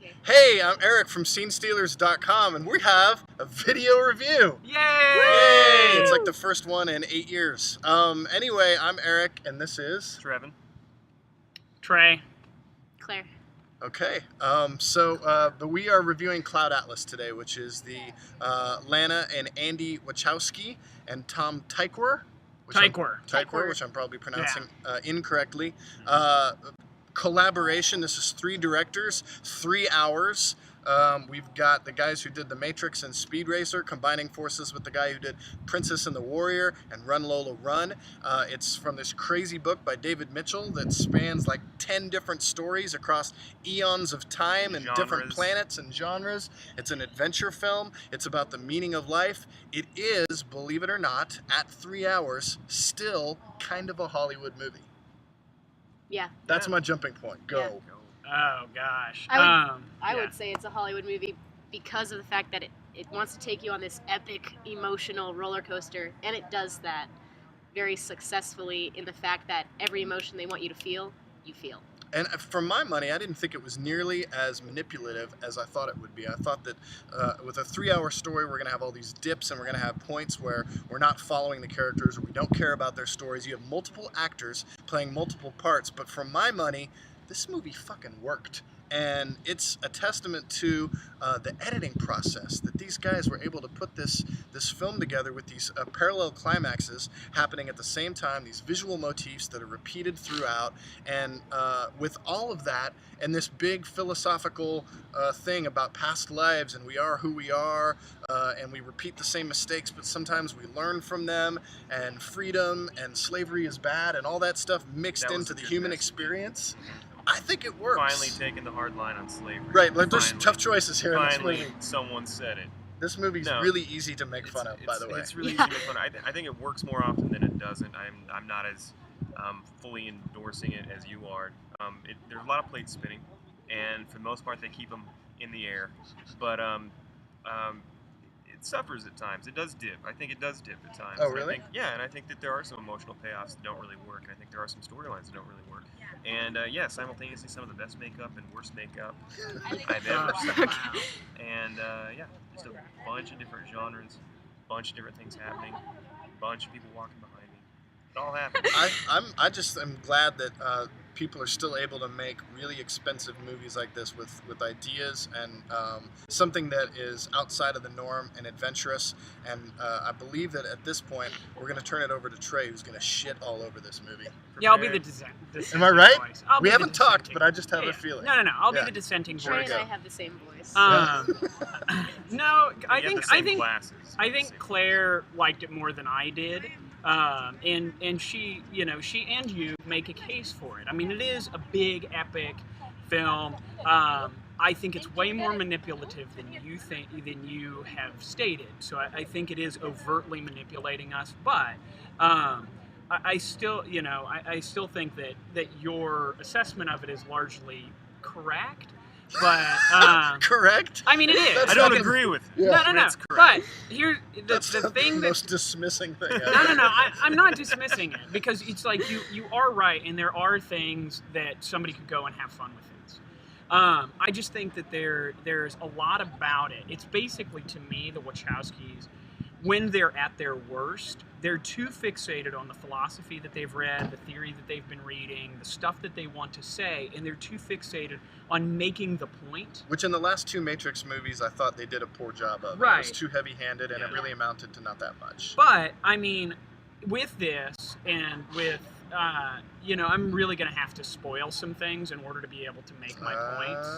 Okay. Hey, I'm Eric from SceneStealers.com, and we have a video review. Yay! Yay! It's like the first one in 8 years. Anyway, I'm Eric, and this is... Trevin. Trey. Claire. Okay, but we are reviewing Cloud Atlas today, which is the Lana and Andy Wachowski and Tom Tykwer. Tykwer, which I'm probably pronouncing incorrectly. Collaboration. This is 3 directors, 3 hours. We've got the guys who did The Matrix and Speed Racer combining forces with the guy who did Princess and the Warrior and Run Lola Run. It's from this crazy book by David Mitchell that spans like 10 different stories across eons of time and different planets and genres. It's an adventure film. It's about the meaning of life. It is, believe it or not, at 3 hours, still kind of a Hollywood movie. Yeah. That's my jumping point. Go. Yeah. Oh gosh. I would say it's a Hollywood movie because of the fact that it wants to take you on this epic emotional roller coaster, and it does that very successfully in the fact that every emotion they want you to feel, you feel. And for my money, I didn't think it was nearly as manipulative as I thought it would be. I thought that with a 3-hour story, we're going to have all these dips and we're going to have points where we're not following the characters or we don't care about their stories. You have multiple actors playing multiple parts, but for my money, this movie fucking worked. And it's a testament to the editing process that these guys were able to put this film together with these parallel climaxes happening at the same time, these visual motifs that are repeated throughout, and with all of that and this big philosophical thing about past lives and we are who we are, and we repeat the same mistakes but sometimes we learn from them, and freedom and slavery is bad and all that stuff mixed into the human experience. I think it works. Finally taking the hard line on slavery. Right, like there's tough choices here in this Finally, movie. someone said it. This movie's really easy to make fun of, by the way. It's really easy to make fun of. I think it works more often than it doesn't. I'm not as fully endorsing it as you are. There's a lot of plates spinning, and for the most part, they keep them in the air. But it suffers at times. It does dip. I think it does dip at times. Oh, really? And I think that there are some emotional payoffs that don't really work. And I think there are some storylines that don't really work. And simultaneously some of the best makeup and worst makeup I've ever seen. And just a bunch of different genres, a bunch of different things happening, a bunch of people walking behind me. It all happens. I just am glad that people are still able to make really expensive movies like this with ideas and something that is outside of the norm and adventurous. And I believe that at this point, we're going to turn it over to Trey, who's going to shit all over this movie. Yeah, I'll be the dissenting Am I right? voice. We haven't talked, but I just have a feeling. No. I'll be the dissenting Trey voice. and I have the same voice. No, I think Claire Claire liked it more than I did. And she and you make a case for it. I mean, it is a big, epic film. I think it's way more manipulative than you have stated. So I think it is overtly manipulating us. But I still think that your assessment of it is largely correct. But correct? I mean, it is. I don't agree with it. Yeah. No. But here, the thing the most dismissing thing ever. No. I'm not dismissing it because it's like you are right, and there are things that somebody could go and have fun with it. I just think that there's a lot about it. It's basically, to me, the Wachowskis, when they're at their worst, they're too fixated on the philosophy that they've read, the theory that they've been reading, the stuff that they want to say, and they're too fixated on making the point. Which in the last 2 Matrix movies, I thought they did a poor job of. Right. It was too heavy-handed, and it really amounted to not that much. But, I mean, with this, and with, I'm really going to have to spoil some things in order to be able to make my points.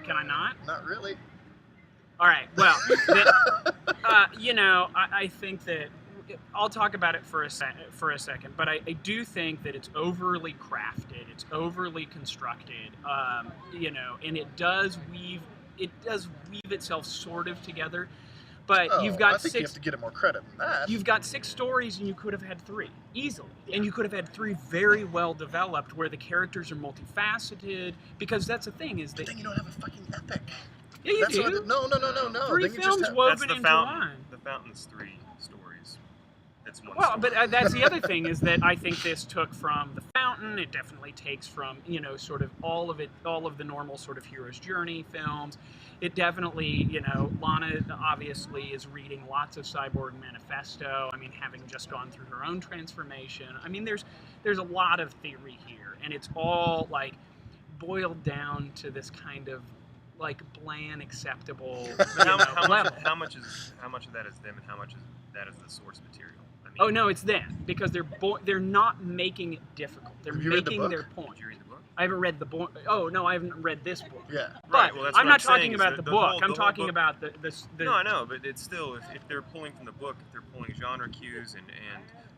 Can I not? Not really. All right, well, I think that I'll talk about it for a second, but I do think that it's overly crafted, it's overly constructed, and it does weave itself sort of together. But you've got I think you have to get it more credit than that. You've got 6 stories, and you could have had 3 easily, and you could have had 3 very well developed, where the characters are multifaceted. Because that's the thing is that But then you don't have a fucking epic. Yeah, you do. No. 3 then you films just have, woven That's the into fountain. one. The fountain's 3 stories. It's one Well, story. but that's the other thing is that I think this took from The Fountain. It definitely takes from, sort of all of the normal sort of hero's journey films. It definitely, Lana obviously is reading lots of Cyborg Manifesto. I mean, having just gone through her own transformation. I mean, there's a lot of theory here, and it's all like boiled down to this kind of like bland, acceptable level. How much of that is them, and how much of that is the source material? I mean, Oh no, it's them because they're not making it difficult. They're Have you read the making book? their point. Did you read the book? I haven't read the book. Oh no, I haven't read this book. Yeah. But Right, well, that's I'm what not I'm saying talking is about that the the book. whole- I'm the whole talking book- about the. No, I know, but it's still if they're pulling from the book, if they're pulling genre cues, and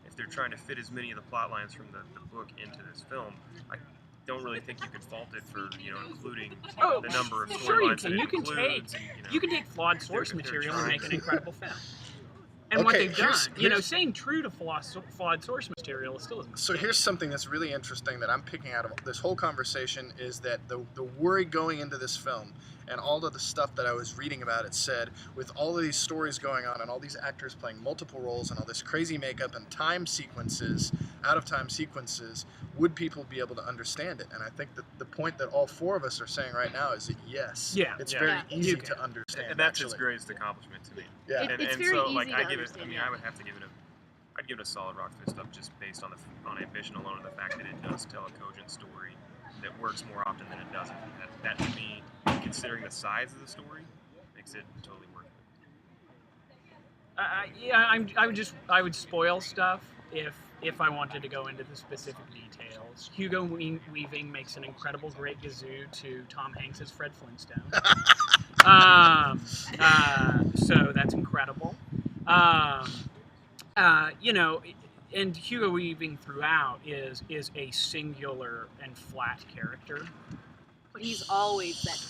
if they're trying to fit as many of the plot lines from the book into this film, I don't really think you could fault it for including Oh, the number of sure you storylines can. that it You can includes. take And, you can take flawed if source they're material and trying make an to- incredible film. And what Okay, they've done, here's- staying true to flawed source material is still a So mistake. here's something that's really interesting that I'm picking out of this whole conversation is that the worry going into this film and all of the stuff that I was reading about it said with all of these stories going on and all these actors playing multiple roles and all this crazy makeup and time sequences, out of time sequences, would people be able to understand it? And I think that the point that all four of us are saying right now is that yes, Yeah. it's Yeah. very Yeah. easy You to can. understand. and that's actually. its greatest accomplishment to me. Yeah. It- And, it's and very so, like, easy I to give it. I understand, mean, yeah. I would have to give it I'd give it a solid rock fist up just based on on ambition alone and the fact that it does tell a cogent story that works more often than it doesn't. That to me, considering the size of the story, makes it totally worth it. I would spoil stuff if I wanted to go into the specific details. Hugo Weaving makes an incredible great gazoo to Tom Hanks's Fred Flintstone. So that's incredible. And Hugo Weaving throughout is a singular and flat character. But he's always that character.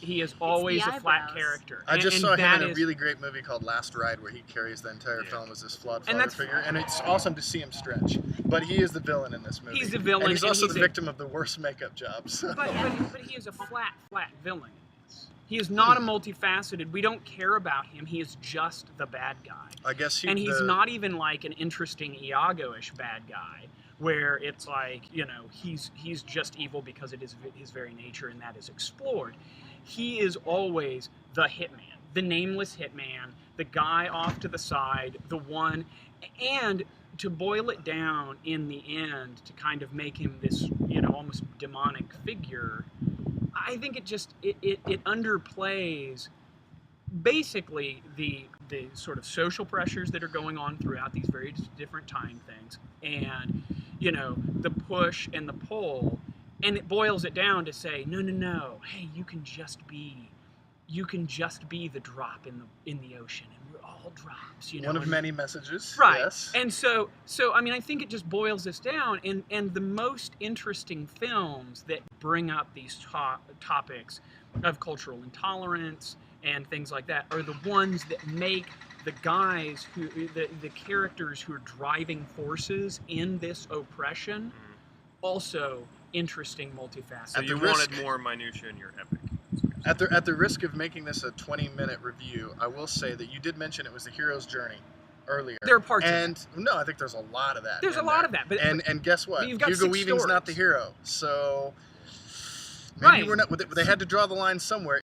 He is always a flat eyebrows. character. I just And saw him that in a is- really great movie called Last Ride where he carries the entire Yeah. film as this flawed And father that's figure, and it's awesome to see him stretch. But he is the villain in this movie. He's the villain, and he's and also he's the a- victim of the worst makeup jobs. But he is a flat villain. He is not a multifaceted. We don't care about him. He is just the bad guy. I guess And he's not even like an interesting Iago-ish bad guy, where it's like, he's just evil because it is his very nature, and that is explored. He is always the hitman, the nameless hitman, the guy off to the side, the one, and to boil it down in the end to kind of make him this, almost demonic figure. I think it underplays basically the sort of social pressures that are going on throughout these very different time things, and the push and the pull, and it boils it down to say no, hey, you can just be the drop in the ocean, and we're all drops, one of and- many messages. Right. Yes. And so I mean, I think it just boils this down, and the most interesting films that bring up these topics of cultural intolerance and things like that are the ones that make the guys the characters who are driving forces in this oppression also interesting, multifaceted. So At you the risk- wanted more minutia in your epic. At the risk of making this a 20-minute review, I will say that you did mention it was the hero's journey earlier. There are parts of and no, I think there's a lot of that. There's in a lot there. of that, but and guess what? you've got Hugo 6 Weaving's not the stories. hero, so maybe Right. we're not. They had to draw the line somewhere.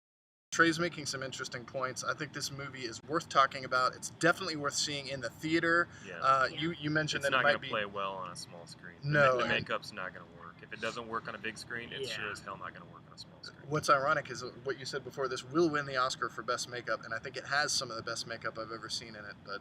Trey's making some interesting points. I think this movie is worth talking about. It's definitely worth seeing in the theater. Yeah. You mentioned It's that it not might going to be. play well on a small screen. No, The and- makeup's not going to work. If it doesn't work on a big screen, it's Yeah. sure as hell not going to work on a small screen. What's ironic is what you said before. This will win the Oscar for best makeup, and I think it has some of the best makeup I've ever seen in it. But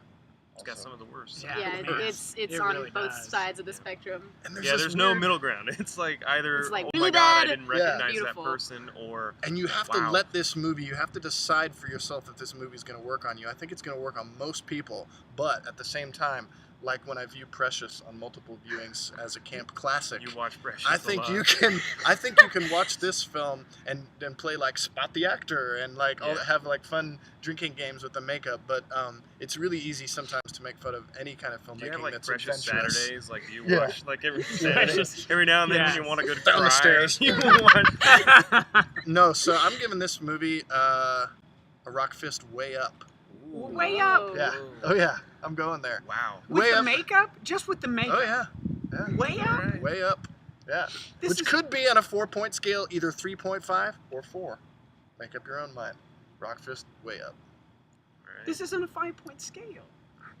It's got also- some of the worst. Yeah. Yeah, man. it's It on really both does. sides of the spectrum. and Yeah, this there's no weird- middle ground. It's like either, It's like oh really my god, I bad, didn't recognize beautiful. that person, or And you have Wow. to let this movie, you have to decide for yourself if this movie is going to work on you. I think it's going to work on most people, but at the same time, like when I view Precious on multiple viewings as a camp classic, you watch Precious I a think lot. you can watch this film and play like Spot the Actor and like Yeah. have like fun drinking games with the makeup, but it's really easy sometimes to make fun of any kind of filmmaking Do you have like that's Precious adventurous. Saturdays? Like, do you Yeah. watch like every Saturday? Precious- Every now and then Yeah. when you want to go to Down the cry, stairs. you watch. No, so I'm giving this movie a rock fist way up. way up. Yeah. Oh yeah, I'm going there. Wow. With Way the up. makeup? Just with the makeup. Oh yeah. Yeah. Way up? Alright. Way up. Yeah. This Which is- could be on a 4-point scale, either 3.5 or 4. Make up your own mind. Rock fist, way up. Alright. This isn't a 5-point scale.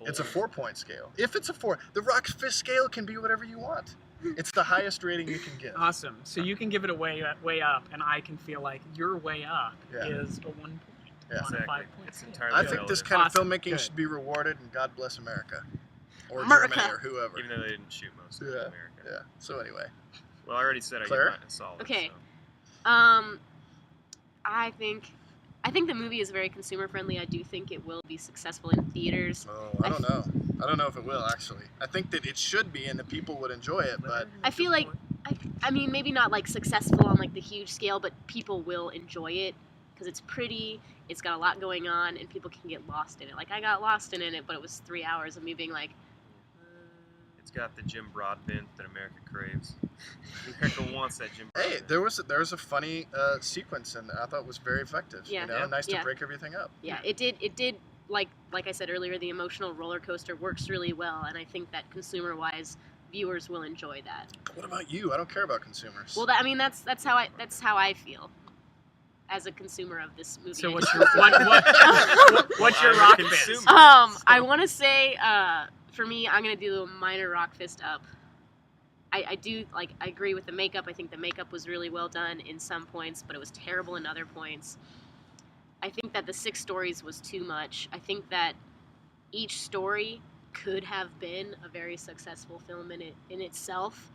It's a 4-point scale. If it's a 4, the rock fist scale can be whatever you want. It's the highest rating you can give. Awesome. So you can give it a way up, and I can feel like your way up Yeah. is a 1 point Yeah. on a Exactly. 5-point It's scale. entirely I think this relative. kind of Awesome. filmmaking Good. should be rewarded, and God bless America. Or America. Germany, or whoever. Even though they didn't shoot most of it in Yeah. America. Yeah. So anyway. Well, I already said I Claire? give mine a solid. Okay. So. I think the movie is very consumer friendly. I do think it will be successful in theaters. Oh, I don't know. I don't know if it will, actually. I think that it should be, and that people would enjoy it, but I feel like, I mean, maybe not like successful on like the huge scale, but people will enjoy it because it's pretty. It's got a lot going on, and people can get lost in it. Like I got lost in it, but it was 3 hours of me being like, It's got the Jim Broadbent that America craves. America wants that Jim hey, Broadbent. there was a funny sequence, and I thought it was very effective. Yeah. You know, Yeah. nice to Yeah. break everything up. yeah, it did. Like I said earlier, the emotional roller coaster works really well, and I think that consumer-wise, viewers will enjoy that. What about you? I don't care about consumers. Well, that's how I feel as a consumer of this movie. So I what's just- your what's your I'm a rock consumer. fist? I want to say, for me, I'm gonna do a minor rock fist up. I do I agree with the makeup. I think the makeup was really well done in some points, but it was terrible in other points. I think that the 6 stories was too much. I think that each story could have been a very successful film in itself.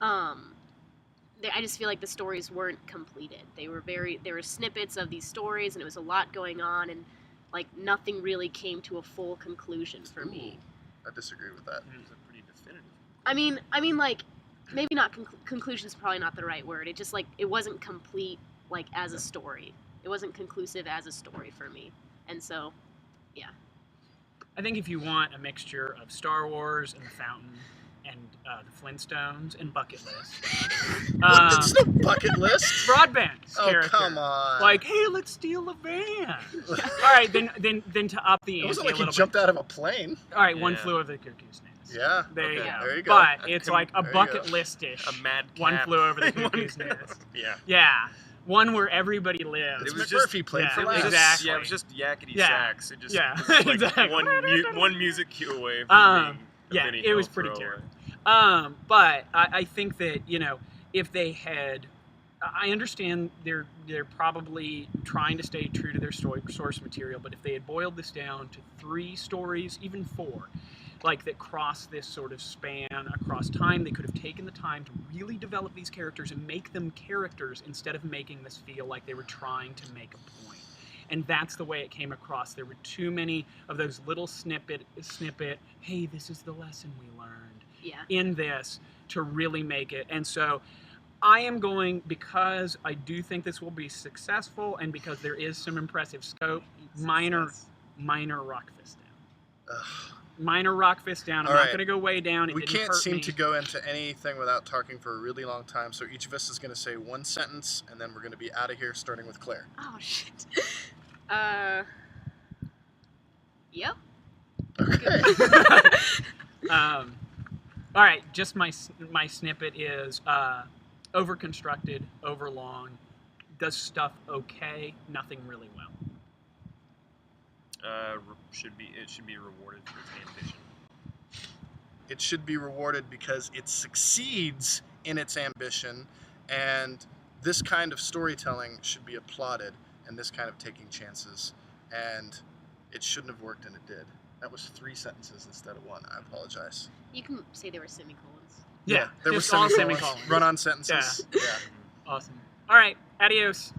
I just feel like the stories weren't completed. There were snippets of these stories, and it was a lot going on, and like nothing really came to a full conclusion for me. I disagree with that. It's a pretty definitive. I mean, like maybe not conclusion is probably not the right word. It just like it wasn't complete like as a story. It wasn't conclusive as a story for me, and so I think if you want a mixture of Star Wars and The Fountain and the Flintstones and Bucket List, It's no bucket list. Broadbent's Oh, character, come on. like, hey, let's steal a van. All right, then to up the It ante wasn't a like he little jumped bit. out of a plane. All right, One Yeah. Flew Over the Cuckoo's Nest. Yeah. There you Okay. go. There you go. But it's like a There you bucket go. list-ish. A mad One cat. Flew Over the One Cuckoo's cat. Nest. Yeah. Yeah, one where everybody lives. It's It was McMurphy played yeah, for It was last. just, Exactly. yeah, it was just yakety Yeah. sax. It just Yeah, it was like exactly. one music cue away from Um, being a yeah, Benny it Hill was pretty throwaway. terrible. But I think that, if they had, I understand they're probably trying to stay true to their source material, but if they had boiled this down to 3 stories, even 4, like that cross this sort of span across time, they could have taken the time to really develop these characters and make them characters instead of making this feel like they were trying to make a point. And that's the way it came across. There were too many of those little snippet, hey, this is the lesson we learned yeah. in this to really make it. And so I am going, because I do think this will be successful and because there is some impressive scope, minor rock fist down. Ugh. Minor rock fist down. I'm All not right. going to go way down. It We didn't can't hurt seem me. to go into anything without talking for a really long time, so each of us is going to say one sentence, and then we're going to be out of here, starting with Claire. Oh shit. Yep. Okay. All right, just my snippet is over-constructed, overlong, does stuff okay, nothing really well. It should be rewarded for its ambition. It should be rewarded because it succeeds in its ambition, and this kind of storytelling should be applauded, and this kind of taking chances, and it shouldn't have worked, and it did. That was 3 sentences instead of 1. I apologize. You can say there were semicolons. There were just all semicolons. semicolons. Run-on sentences. Yeah. Awesome. All right, adios.